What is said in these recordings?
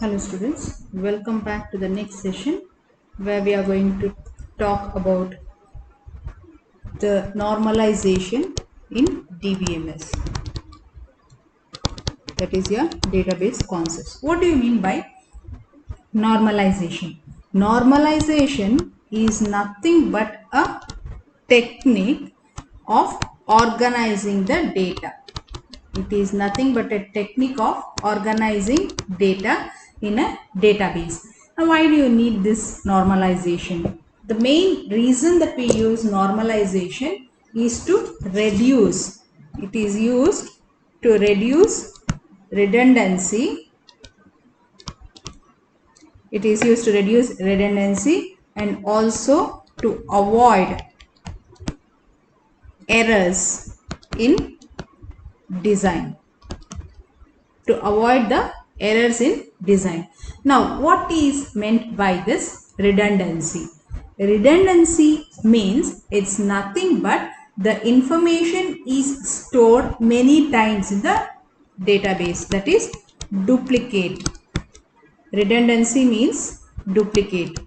Hello students, welcome back to the next session where we are going to talk about the normalization in DBMS, that is your database concepts. What do you mean by normalization? Normalization is nothing but a technique of organizing the data. It is nothing but a technique of organizing data in a database. Now, why do you need this normalization? The main reason that we use normalization is to reduce. It is used to reduce redundancy. It is used to reduce redundancy and also to avoid errors in design. To avoid the errors in design. Now, what is meant by this redundancy? Redundancy means it's nothing but the information is stored many times in the database, that is duplicate. Redundancy means duplicate.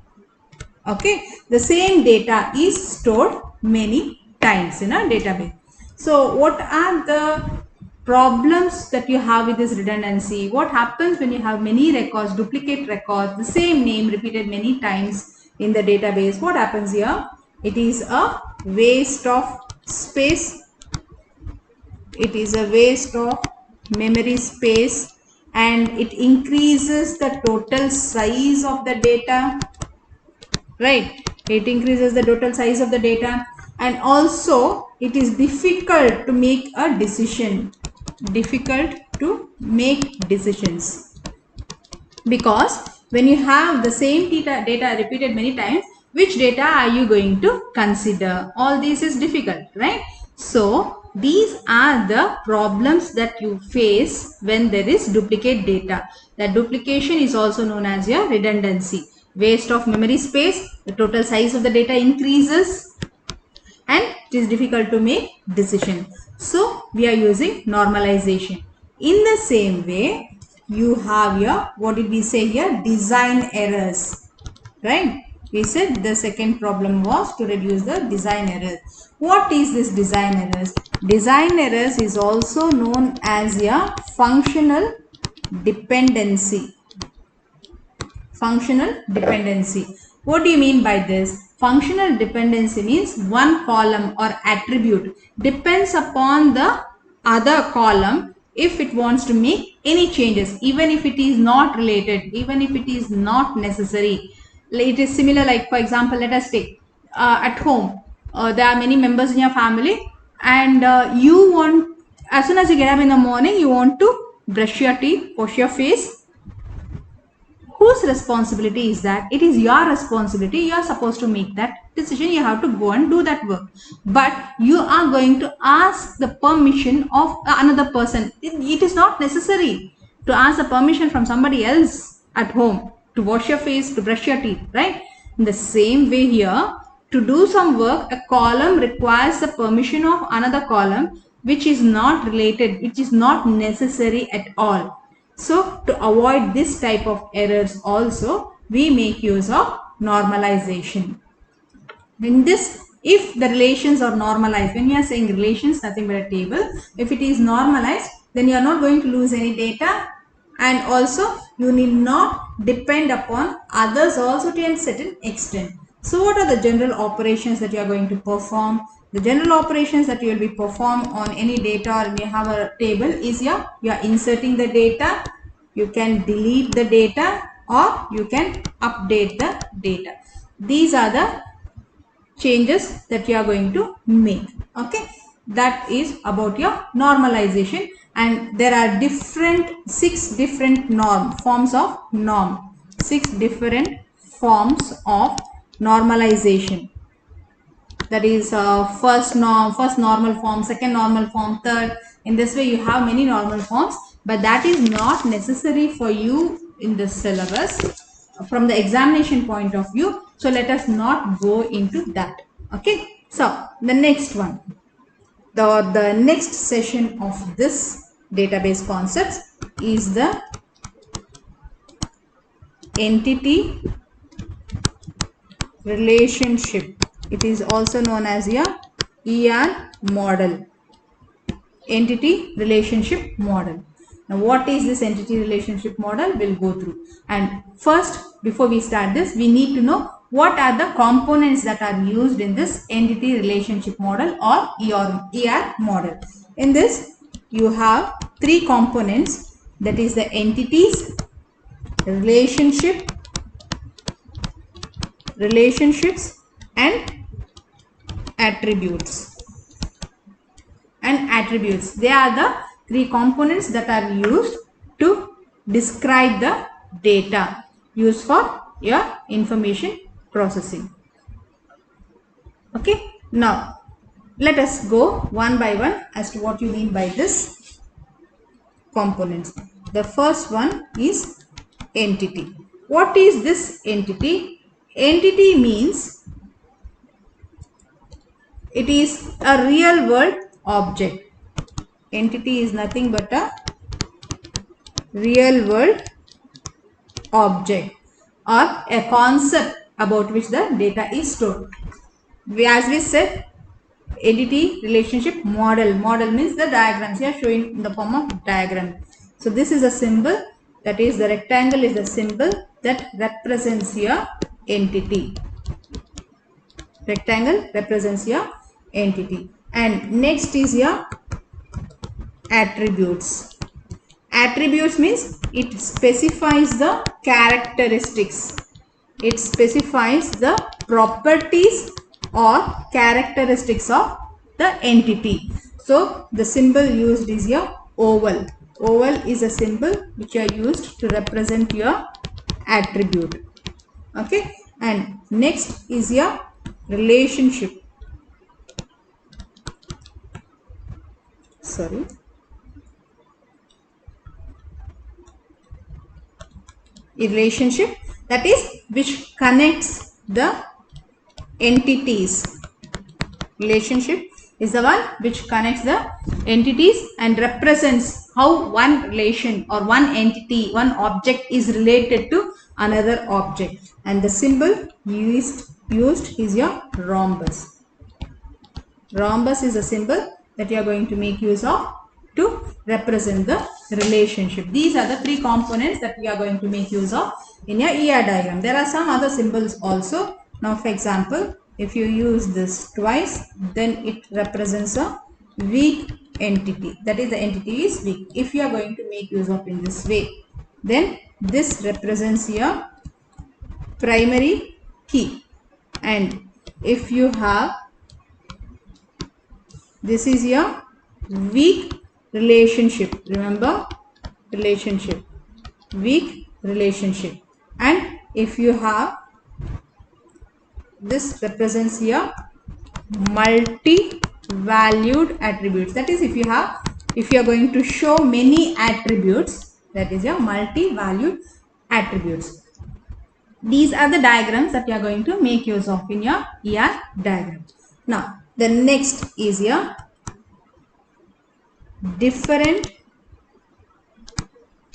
Okay, the same data is stored many times in a database. So what are the problems that you have with this redundancy? What happens when you have many records, duplicate records, the same name repeated many times in the database? What happens here? It is a waste of space. It is a waste of memory space and it increases the total size of the data. Right, it increases the total size of the data and also it is difficult to make a decision, because when you have the same data repeated many times, which data are you going to consider? All this is difficult, right? So these are the problems that you face when there is duplicate data. That duplication is also known as your redundancy. Waste of memory space, the total size of the data increases and it is difficult to make decision. So we are using normalization. In the same way, you have your, what did we say here? Design errors, right? We said the second problem was to reduce the design errors. What is this design errors? Design errors is also known as a functional dependency. Functional dependency. What do you mean by this? Functional dependency means one column or attribute depends upon the other column if it wants to make any changes, even if it is not related, even if it is not necessary. It is similar, like for example, let us take at home, there are many members in your family and you want, as soon as you get up in the morning, you want to brush your teeth, wash your face. Whose responsibility is that? It is your responsibility. You are supposed to make that decision. You have to go and do that work. But you are going to ask the permission of another person. It is not necessary to ask the permission from somebody else at home to wash your face, to brush your teeth, right? In the same way here, to do some work, a column requires the permission of another column which is not related, which is not necessary at all. So to avoid this type of errors also, we make use of normalization. In this, if the relations are normalized, when you are saying relations, nothing but a table, if it is normalized, then you are not going to lose any data and also you need not depend upon others also to a certain extent. So what are the general operations that you are going to perform? The general operations that you will be perform on any data or you have a table is you are inserting the data, you can delete the data or you can update the data. These are the changes that you are going to make. Okay, that is about your normalization and there are six different forms of normalization. That is first normal form, second normal form, third. In this way you have many normal forms, but that is not necessary for you in the syllabus from the examination point of view. So let us not go into that. Okay, so the next one, the next session of this database concepts is the entity relationship. It is also known as a ER model. Entity relationship model. Now what is this entity relationship model? We'll go through. And first, before we start this, we need to know what are the components that are used in this entity relationship model or ER model. In this, you have three components, that is the entities, relationships and attributes. They are the three components that are used to describe the data used for your information processing. Okay, now let us go one by one as to what you mean by this components. The first one is entity. What is this entity? Entity means it is a real world object. Entity is nothing but a real world object or a concept about which the data is stored. As we said, entity relationship model. Model means the diagrams here showing in the form of diagram. So this is a symbol, that is the rectangle is the symbol that represents your entity. Rectangle represents your entity. And next is your attributes. Attributes means it specifies the characteristics. It specifies the properties or characteristics of the entity. So the symbol used is your oval. Oval is a symbol which are used to represent your attribute. Okay, and next is your relationship. Sorry. A relationship, that is which connects the entities. Relationship is the one which connects the entities and represents how one relation or one entity, one object is related to another object. And the symbol used is your rhombus. Rhombus is a symbol that you are going to make use of to represent the relationship. These are the three components that we are going to make use of in your ER diagram. There are some other symbols also. Now, for example, if you use this twice, then it represents a weak entity. That is, the entity is weak. If you are going to make use of in this way, then this represents your primary key. And if you have, this is your weak relationship. Remember, relationship, weak relationship. And if you have, this represents your multi-valued attributes. That is, if you are going to show many attributes, that is your multi-valued attributes. These are the diagrams that you are going to make use of in your ER diagram. Now, the next is your different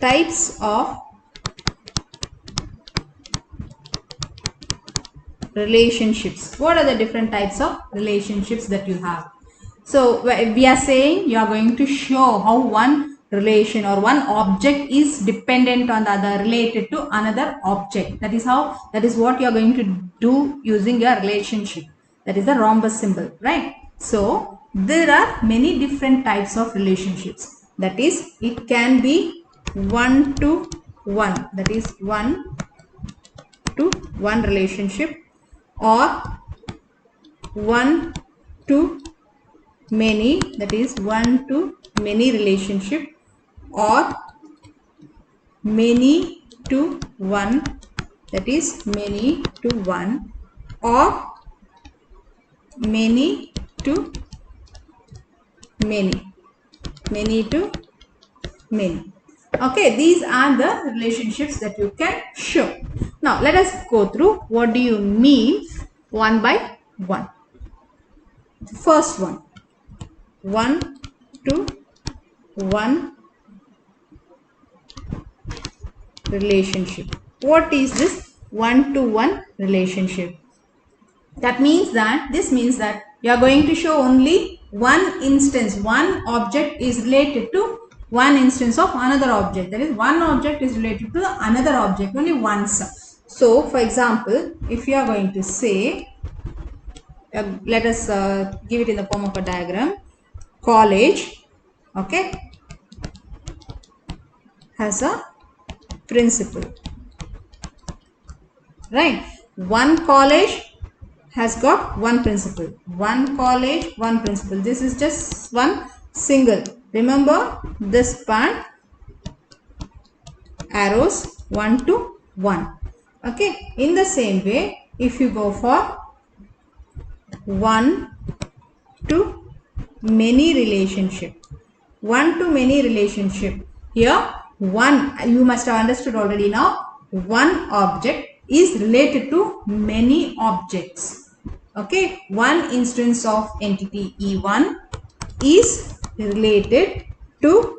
types of relationships. What are the different types of relationships that you have? So we are saying you are going to show how one relation or one object is dependent on the other, related to another object. That is what you are going to do using your relationship. That is the rhombus symbol, right? So there are many different types of relationships. That is, it can be one to one. That is one to one relationship, or one to many, that is one to many relationship, or many to one, that is many to one, or many to many, many to many. Okay, these are the relationships that you can show. Now let us go through what do you mean one by one. First one to one relationship. What is this one-to-one relationship? That means that this means that you are going to show only one instance. One object is related to one instance of another object. That is, one object is related to another object only once. So, for example, if you are going to say, let us give it in the form of a diagram. College, okay, has a principal, right? One college has got one principal. One college, one principal. This is just one single. Remember this part, arrows 1 to 1. Okay. In the same way, if you go for one to many relationship, one to many relationship, here one, you must have understood already now, one object is related to many objects. Okay, one instance of entity E1 is related to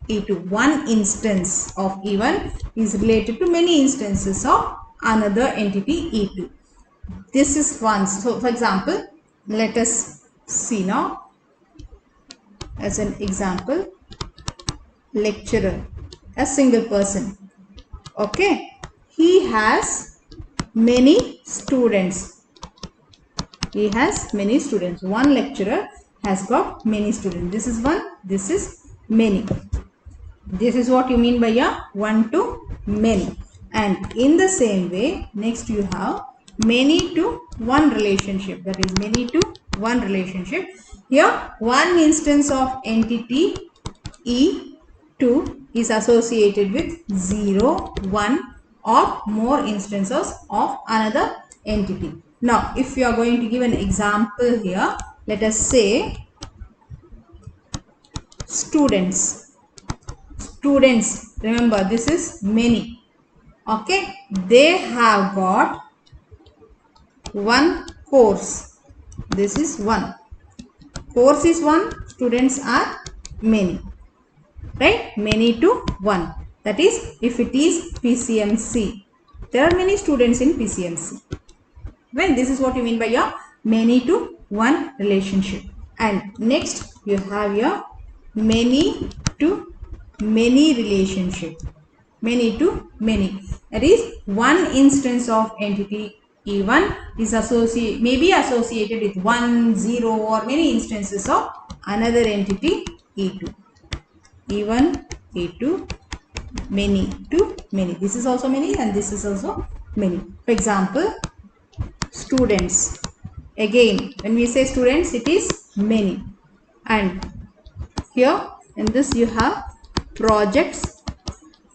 E2. One instance of E1 is related to many instances of another entity E2. This is one. So, for example, let us see now. As an example, lecturer, a single person. Okay, he has many students. He has many students. One lecturer has got many students. This is one, this is many. This is what you mean by a one to many. And in the same way, next you have many to one relationship. That is many to one relationship. Here, one instance of entity E2 is associated with 0, 1 or more instances of another entity. Now, if you are going to give an example here, let us say students. Students, remember this is many. Okay, they have got one course. This is one. Course is one, students are many. Right? Many to one. That is, if it is PCMC. There are many students in PCMC. Well, this is what you mean by your many to one relationship. And next, you have your many to many relationship. Many to many. That is, one instance of entity E1 is may be associated with 1, 0 or many instances of another entity E2. E1, E2, many to many. This is also many and this is also many. For example, students. Again, when we say students, it is many. And here in this you have projects.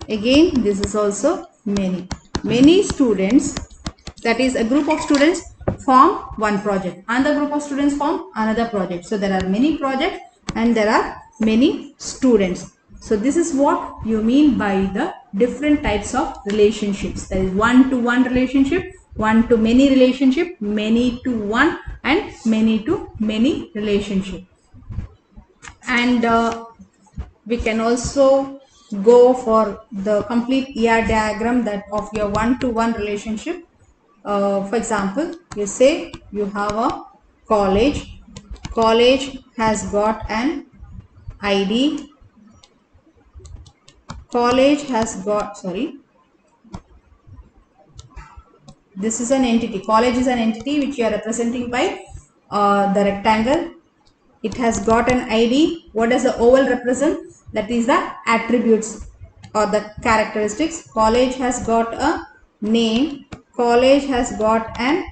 Again, this is also many. Many students, that is a group of students form one project. Another group of students form another project. So there are many projects and there are many students. So this is what you mean by the different types of relationships. That is one to one relationship, one to many relationship, many to one and many to many relationship. And we can also go for the complete ER diagram that of your one to one relationship. For example, you say you have a college. College has got an ID. College has got, this is an entity. College is an entity which you are representing by the rectangle. It has got an ID. What does the oval represent? That is the attributes or the characteristics. College has got a name. College has got an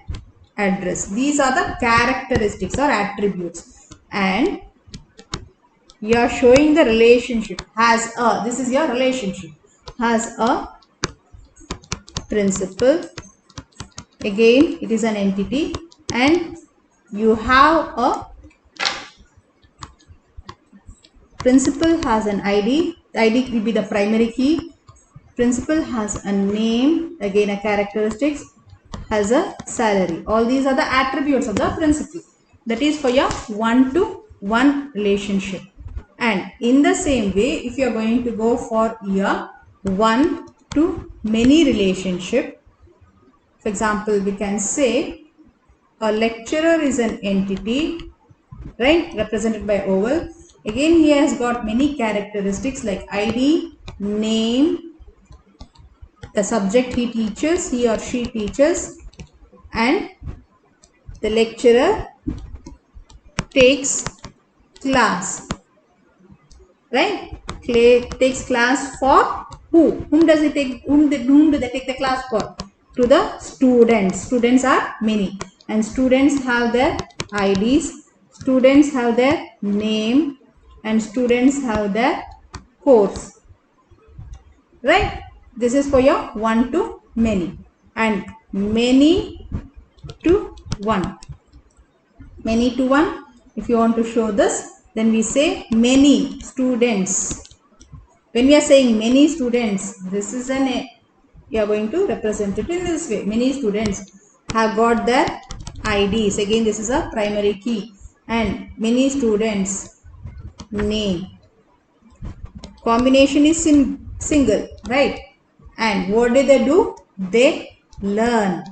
address. These are the characteristics or attributes. And you are showing the relationship has a, this is your relationship, has a principal. Again, it is an entity and you have a principal has an ID. The ID will be the primary key. Principal has a name, again a characteristics, has a salary. All these are the attributes of the principal. That is for your one to one relationship. And in the same way, if you are going to go for your one to many relationship. For example, we can say a lecturer is an entity, right, represented by oval. Again, he has got many characteristics like ID, name, the subject he teaches, he or she teaches, and the lecturer takes class, right? Takes class for who? Whom does he take? Whom do they take the class for? To the students. Students are many, and students have their IDs. Students have their name, and students have their course. Right? This is for your one to many, and many to one. Many to one. If you want to show this, then we say many students. When we are saying many students, this is you are going to represent it in this way. Many students have got their IDs. Again, this is a primary key. And many students name. Combination is single, right? And what do? They learn.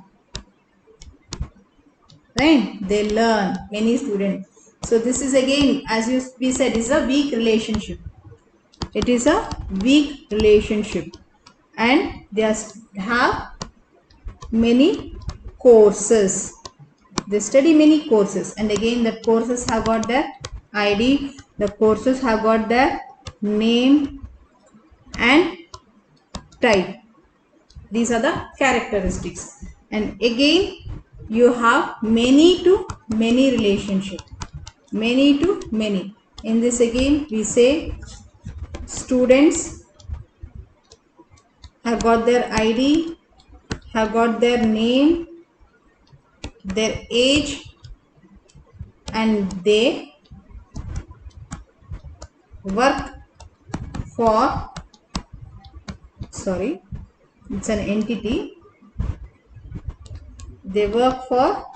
Right? They learn. Many students. So this is again, as we said, is a weak relationship. It is a weak relationship, and they have many courses. They study many courses, and again the courses have got their ID, the courses have got their name and type. These are the characteristics. And again you have many to many relationship. Many to many. In this again we say students have got their ID, have got their name, their age, and they work for, sorry, it's an entity. They work for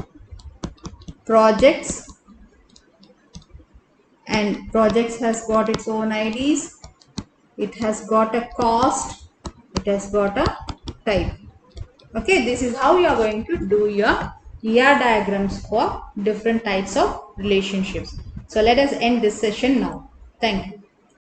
projects, and projects has got its own IDs. It has got a cost. It has got a type. Okay, this is how you are going to do your ER diagrams for different types of relationships. So let us end this session now. Thank you.